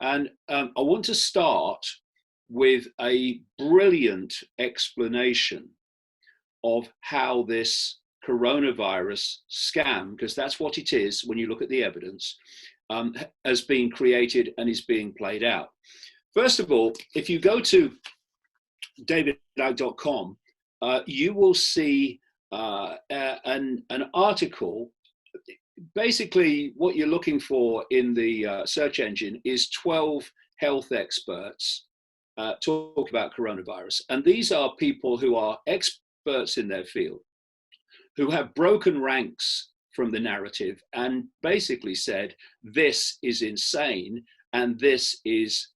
And I want to start with a brilliant explanation of how this coronavirus scam, because that's what it is when you look at the evidence, has been created and is being played out. First of all, if you go to davidicke.com, you will see an article. Basically, what you're looking for in the search engine is 12 health experts talk about coronavirus. And these are people who are experts in their field, who have broken ranks from the narrative and basically said, this is insane and this is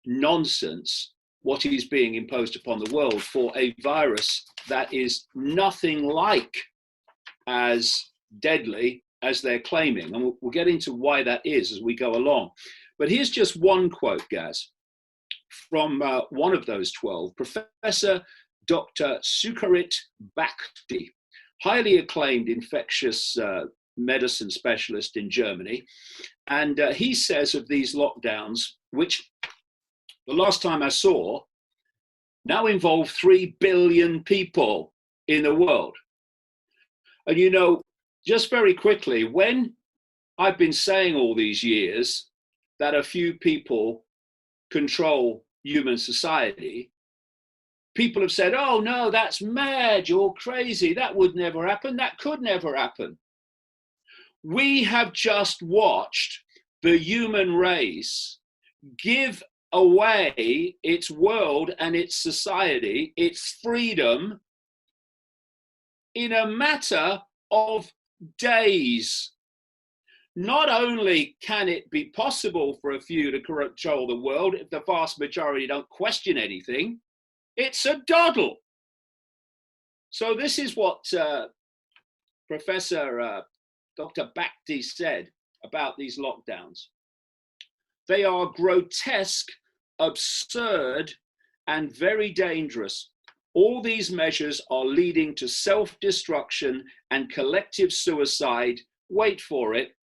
nonsense, what is being imposed upon the world for a virus that is nothing like as deadly as they're claiming. And we'll get into why that is as we go along. But here's just one quote, Gaz, from one of those 12, Professor Dr. Sucharit Bhakdi, highly acclaimed infectious medicine specialist in Germany. And he says of these lockdowns, which the last time I saw now involve 3 billion people in the world. And you know, just very quickly, when I've been saying all these years that a few people control human society, people have said, oh no, that's mad, you're crazy, that would never happen, that could never happen. We have just watched the human race give away its world and its society, its freedom, in a matter of days. Not only can it be possible for a few to control the world if the vast majority don't question anything, it's a doddle. So this is what Professor Dr. Bhakdi said about these lockdowns. They are grotesque, absurd, and very dangerous. All these measures are leading to self-destruction and collective suicide, wait for it,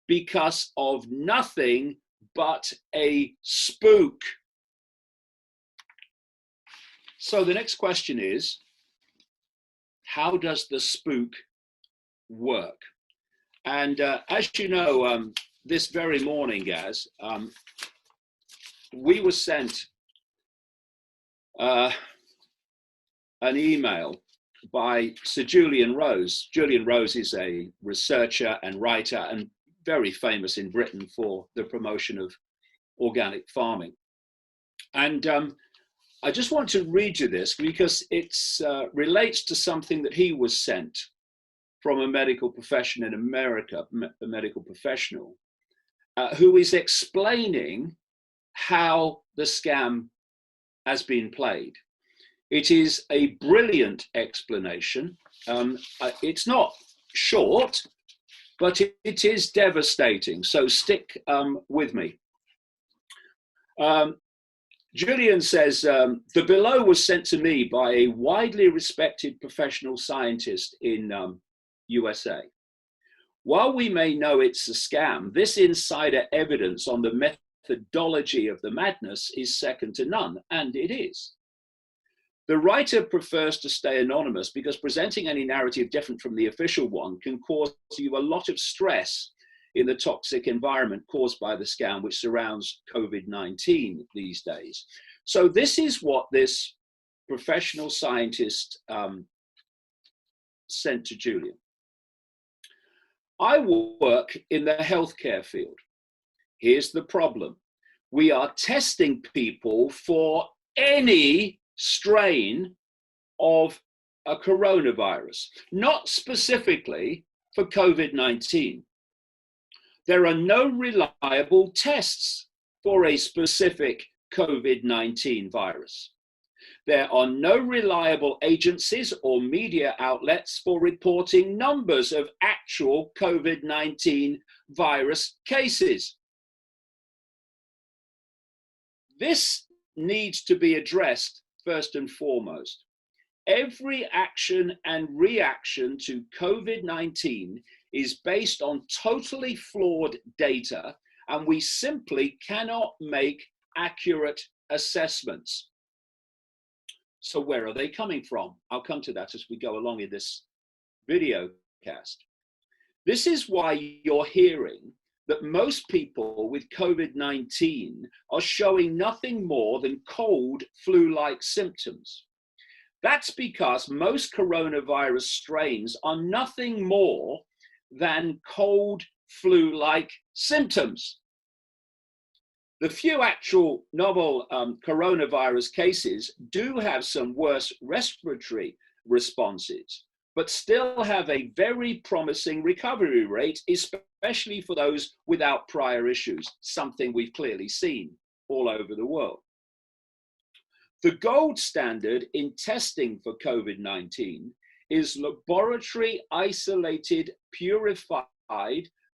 because of nothing but a spook. So the next question is, how does the spook work? And as you know, this very morning, Gaz, we were sent an email by Sir Julian Rose. Julian Rose is a researcher and writer and very famous in Britain for the promotion of organic farming. And I just want to read you this because it relates to something that he was sent from a medical profession in America, a medical professional, who is explaining how the scam has been played. It is a brilliant explanation. It's not short, but it is devastating. So stick with me. Julian says, the below was sent to me by a widely respected professional scientist in USA. While we may know it's a scam, this insider evidence on the methodology of the madness is second to none, and it is. The writer prefers to stay anonymous because presenting any narrative different from the official one can cause you a lot of stress in the toxic environment caused by the scam which surrounds COVID-19 these days. So this is what this professional scientist sent to Julian. I work in the healthcare field. Here's the problem. We are testing people for any strain of a coronavirus, not specifically for COVID-19. There are no reliable tests for a specific COVID-19 virus. There are no reliable agencies or media outlets for reporting numbers of actual COVID-19 virus cases. This needs to be addressed first and foremost. Every action and reaction to COVID-19 is based on totally flawed data and we simply cannot make accurate assessments. So where are they coming from? I'll come to that as we go along in this video cast. This is why you're hearing that most people with COVID-19 are showing nothing more than cold, flu-like symptoms. That's because most coronavirus strains are nothing more than cold, flu-like symptoms. The few actual novel coronavirus cases do have some worse respiratory responses, but still have a very promising recovery rate, especially for those without prior issues, something we've clearly seen all over the world. The gold standard in testing for COVID-19 is laboratory isolated, purified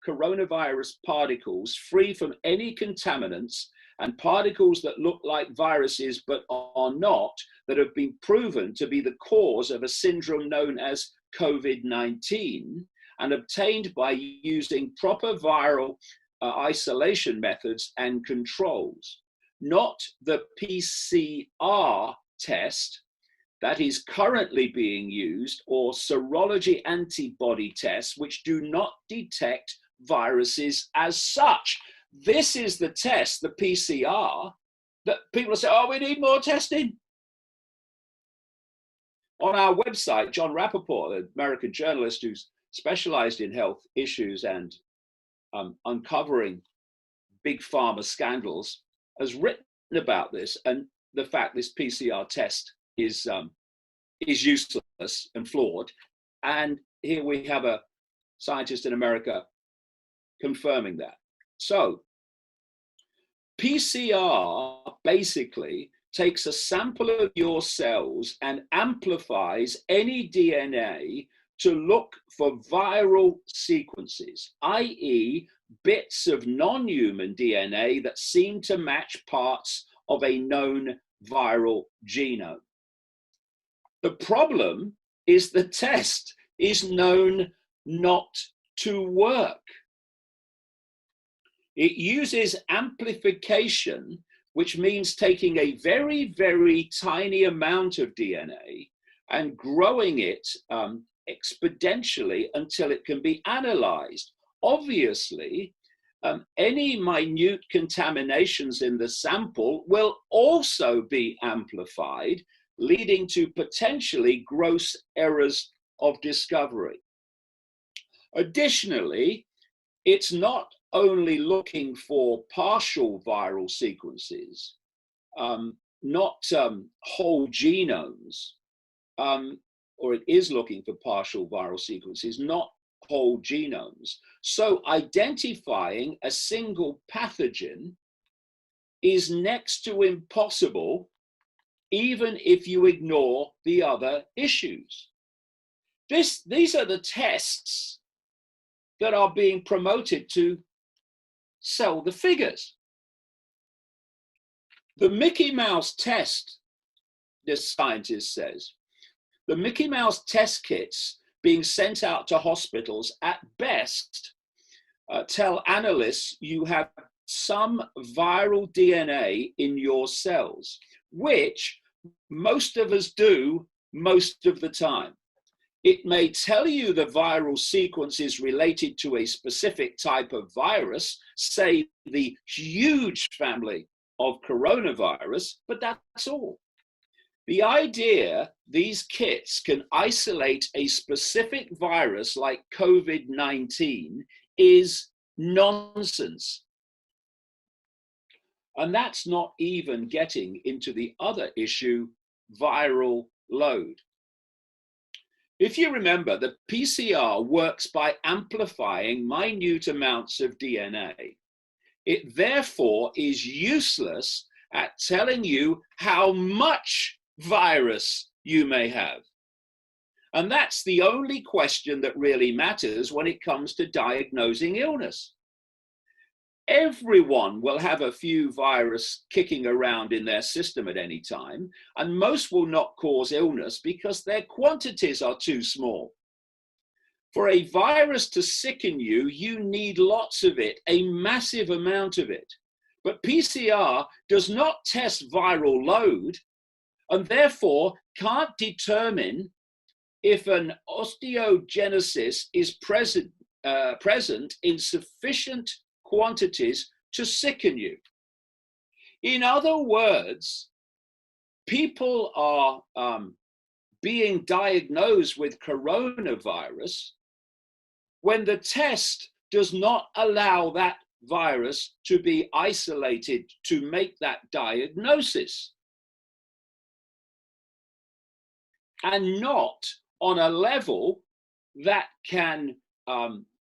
coronavirus particles free from any contaminants, and particles that look like viruses but are not, that have been proven to be the cause of a syndrome known as COVID-19, and obtained by using proper viral isolation methods and controls. Not the PCR test that is currently being used, or serology antibody tests, which do not detect viruses as such. This is the test, the PCR, that people say, oh, we need more testing. On our website, John Rappaport, an American journalist who's specialized in health issues and uncovering big pharma scandals, has written about this and the fact this PCR test is useless and flawed. And here we have a scientist in America confirming that. So PCR basically takes a sample of your cells and amplifies any DNA to look for viral sequences, i.e. bits of non-human DNA that seem to match parts of a known viral genome. The problem is the test is known not to work. It uses amplification, which means taking a very, very tiny amount of DNA and growing it exponentially until it can be analyzed. Obviously, any minute contaminations in the sample will also be amplified, leading to potentially gross errors of discovery. Additionally, it's not only looking for partial viral sequences, not whole genomes, or it is looking for partial viral sequences, not whole genomes. So identifying a single pathogen is next to impossible, even if you ignore the other issues. These are the tests that are being promoted to sell the figures. The Mickey Mouse test, this scientist says, the Mickey Mouse test kits being sent out to hospitals at best tell analysts you have some viral DNA in your cells, which most of us do most of the time. It may tell you the viral sequence is related to a specific type of virus, say the huge family of coronavirus, but that's all. The idea these kits can isolate a specific virus like COVID-19 is nonsense. And that's not even getting into the other issue, viral load. If you remember, the PCR works by amplifying minute amounts of DNA. It therefore is useless at telling you how much virus you may have. And that's the only question that really matters when it comes to diagnosing illness. Everyone will have a few virus kicking around in their system at any time, and most will not cause illness because their quantities are too small. For a virus to sicken you, you need lots of it, a massive amount of it. But PCR does not test viral load and therefore can't determine if an osteogenesis is present in sufficient quantities to sicken you. In other words, people are being diagnosed with coronavirus when the test does not allow that virus to be isolated to make that diagnosis, and not on a level that can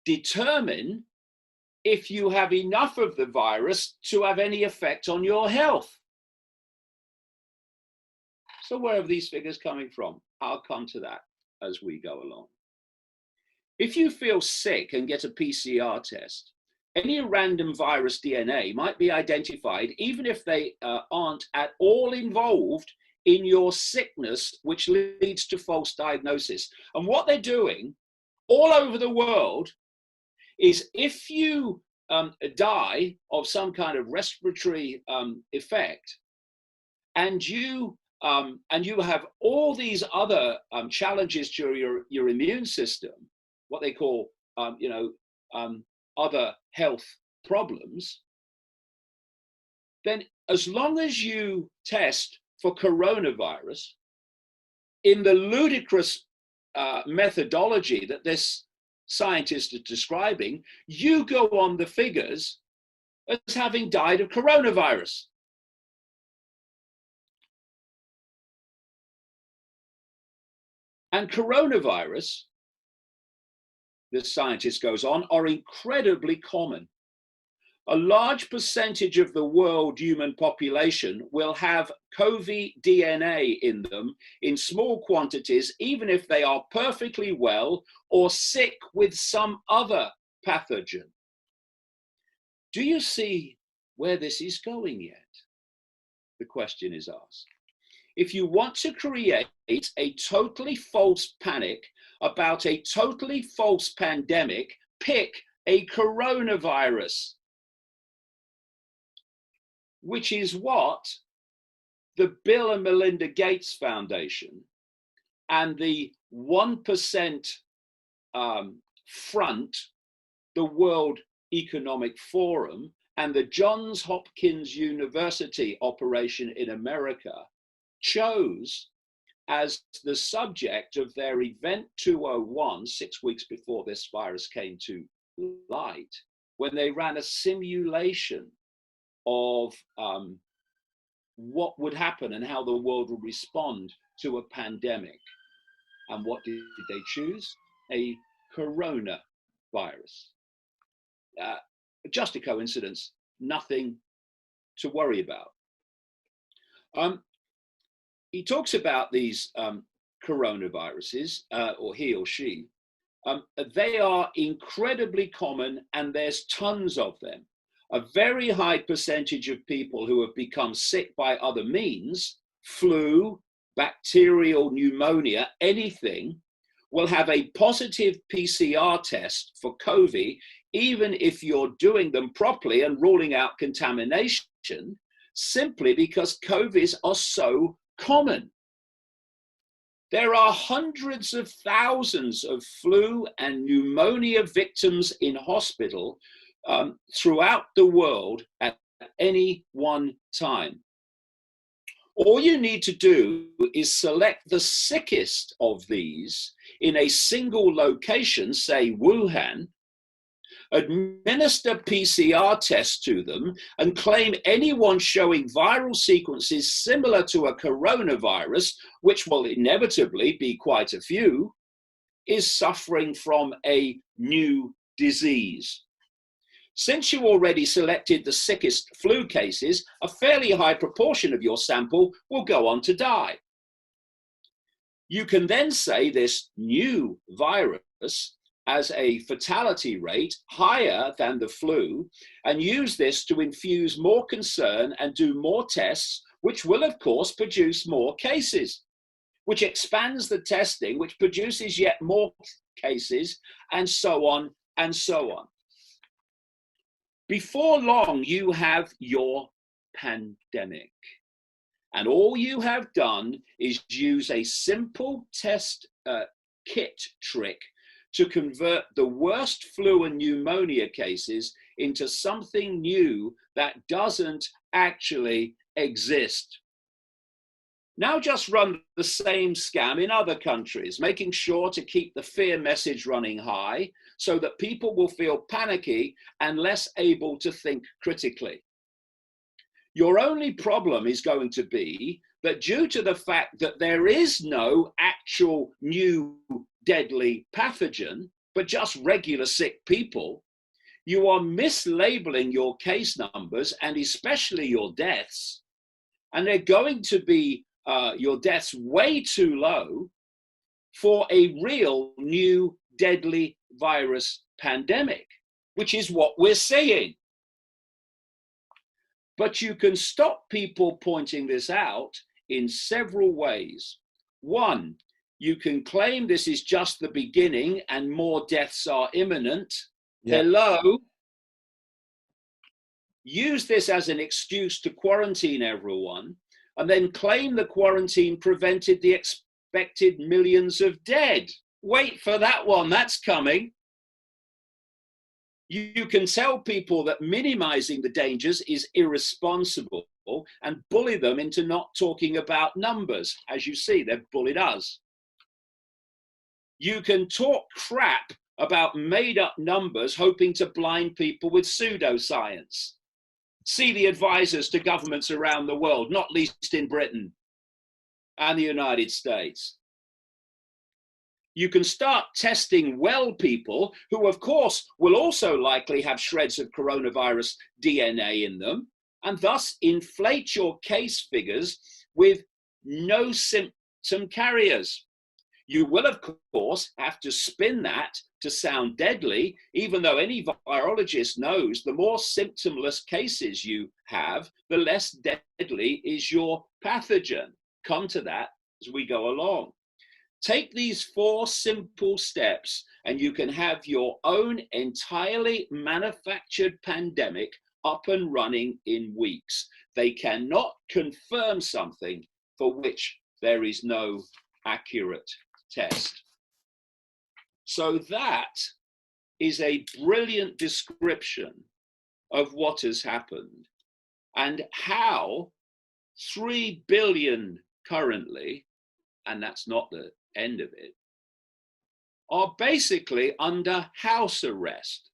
determine if you have enough of the virus to have any effect on your health. So where are these figures coming from? I'll come to that as we go along. If you feel sick and get a PCR test, any random virus DNA might be identified even if they aren't at all involved in your sickness, which leads to false diagnosis. And what they're doing all over the world is if you die of some kind of respiratory effect, and you have all these other challenges to your immune system, what they call other health problems, then as long as you test for coronavirus in the ludicrous methodology that this scientist is describing, you go on the figures as having died of coronavirus. And coronavirus, this scientist goes on, are incredibly common. A large percentage of the world human population will have COVID DNA in them in small quantities, even if they are perfectly well or sick with some other pathogen. Do you see where this is going yet? The question is asked. If you want to create a totally false panic about a totally false pandemic, pick a coronavirus, which is what the Bill and Melinda Gates Foundation and the 1% Front, the World Economic Forum, and the Johns Hopkins University operation in America chose as the subject of their Event 201, 6 weeks before this virus came to light, when they ran a simulation of what would happen and how the world would respond to a pandemic. And what did they choose? A coronavirus. Just a coincidence, nothing to worry about. He talks about these coronaviruses, or he or she. They are incredibly common, and there's tons of them. A very high percentage of people who have become sick by other means, flu, bacterial pneumonia, anything, will have a positive PCR test for COVID, even if you're doing them properly and ruling out contamination, simply because COVIDs are so common. There are hundreds of thousands of flu and pneumonia victims in hospital throughout the world at any one time. All you need to do is select the sickest of these in a single location, say Wuhan, administer PCR tests to them, and claim anyone showing viral sequences similar to a coronavirus, which will inevitably be quite a few, is suffering from a new disease. Since you already selected the sickest flu cases, a fairly high proportion of your sample will go on to die. You can then say this new virus as a fatality rate higher than the flu, and use this to infuse more concern and do more tests, which will of course produce more cases, which expands the testing, which produces yet more cases, and so on and so on. Before long, you have your pandemic. And all you have done is use a simple test kit trick to convert the worst flu and pneumonia cases into something new that doesn't actually exist. Now just run the same scam in other countries, making sure to keep the fear message running high so that people will feel panicky and less able to think critically. Your only problem is going to be that due to the fact that there is no actual new deadly pathogen, but just regular sick people, you are mislabeling your case numbers and especially your deaths, and they're going to be your deaths way too low for a real new deadly virus pandemic, which is what we're seeing. But you can stop people pointing this out in several ways. One, you can claim this is just the beginning and more deaths are imminent. Yep. Hello. Use this as an excuse to quarantine everyone, and then claim the quarantine prevented the expected millions of dead. Wait for that one, that's coming. You can tell people that minimizing the dangers is irresponsible and bully them into not talking about numbers. As you see, they've bullied us. You can talk crap about made-up numbers, hoping to blind people with pseudoscience. See the advisors to governments around the world, not least in Britain and the United States. You can start testing well people who, of course, will also likely have shreds of coronavirus DNA in them, and thus inflate your case figures with no symptom carriers. You will, of course, have to spin that to sound deadly, even though any virologist knows the more symptomless cases you have, the less deadly is your pathogen. Come to that as we go along. Take these 4 simple steps and you can have your own entirely manufactured pandemic up and running in weeks. They cannot confirm something for which there is no accurate test. So that is a brilliant description of what has happened and how 3 billion currently, and that's not the end of it, are basically under house arrest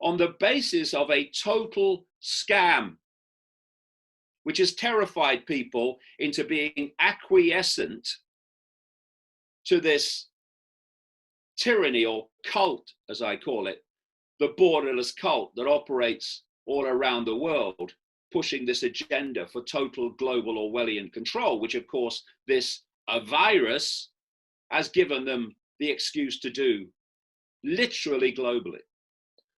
on the basis of a total scam, which has terrified people into being acquiescent to this tyranny or cult, as I call it, the borderless cult that operates all around the world, pushing this agenda for total global Orwellian control, which of course this virus has given them the excuse to do, literally globally.